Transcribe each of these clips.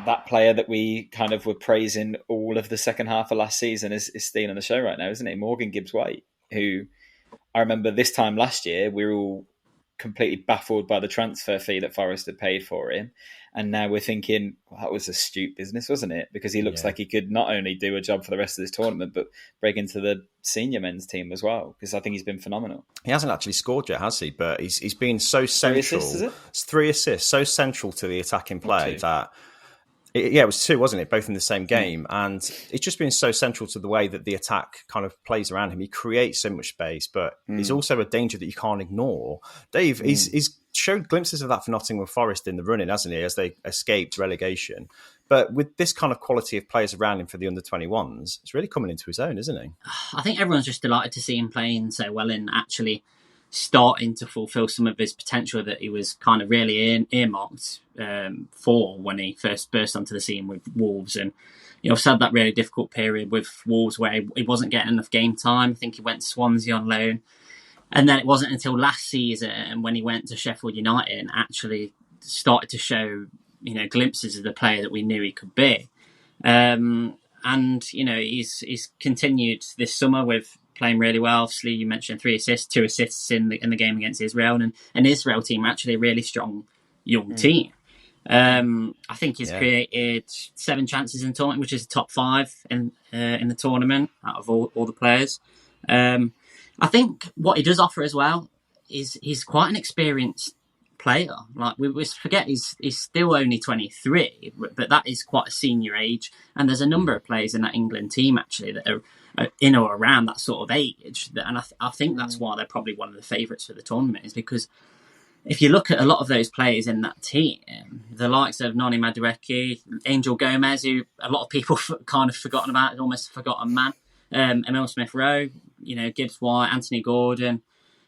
that player that we kind of were praising all of the second half of last season is stealing the show right now, isn't it? Morgan Gibbs-White, who I remember this time last year, we were all completely baffled by the transfer fee that Forest had paid for him. And now we're thinking, well, that was astute business, wasn't it? Because he looks like he could not only do a job for the rest of this tournament, but break into the senior men's team as well. Because I think he's been phenomenal. He hasn't actually scored yet, has he? But he's been so central. 3 assists, is it? It's 3 assists, so central to the attacking play that... it was 2, wasn't it? Both in the same game. And it's just been so central to the way that the attack kind of plays around him. He creates so much space, but he's also a danger that you can't ignore. Dave, he's showed glimpses of that for Nottingham Forest in the running, hasn't he, as they escaped relegation. But with this kind of quality of players around him for the under-21s, it's really coming into his own, isn't he? I think everyone's just delighted to see him playing so well and actually starting to fulfil some of his potential that he was kind of really earmarked for when he first burst onto the scene with Wolves. And I've had that really difficult period with Wolves where he wasn't getting enough game time. I think he went to Swansea on loan, and then it wasn't until last season when he went to Sheffield United and actually started to show glimpses of the player that we knew he could be. And he's continued this summer with playing really well. Obviously, you mentioned 3 assists, 2 assists in the game against Israel, and Israel team are actually a really strong young team. I think he's created 7 chances in the tournament, which is top 5 in the tournament out of all the players. I think what he does offer as well is he's quite an experienced player. Like we forget he's still only 23, but that is quite a senior age. And there's a number of players in that England team actually that are in or around that sort of age. And I think that's why they're probably one of the favourites for the tournament, is because if you look at a lot of those players in that team, the likes of Noni Madueke, Angel Gomez, who a lot of people kind of forgotten about, almost forgotten man, Emil Smith-Rowe, Gibbs-White, Anthony Gordon,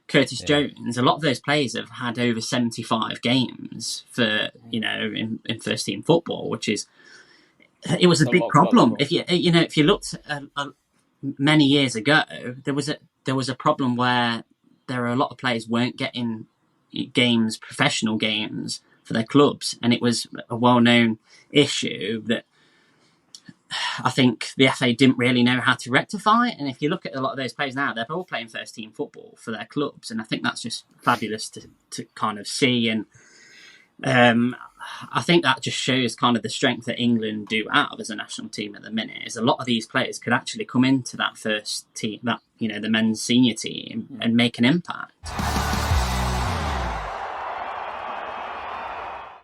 Curtis Jones, a lot of those players have had over 75 games for, in first team football, which is, it was a big problem. If you looked many years ago, there was a problem where there are a lot of players weren't getting games, professional games for their clubs, and it was a well-known issue that I think the FA didn't really know how to rectify. And if you look at a lot of those players now, they're all playing first team football for their clubs, and I think that's just fabulous to kind of see. And I think that just shows kind of the strength that England do have as a national team at the minute. Is a lot of these players could actually come into that first team, that the men's senior team, and make an impact.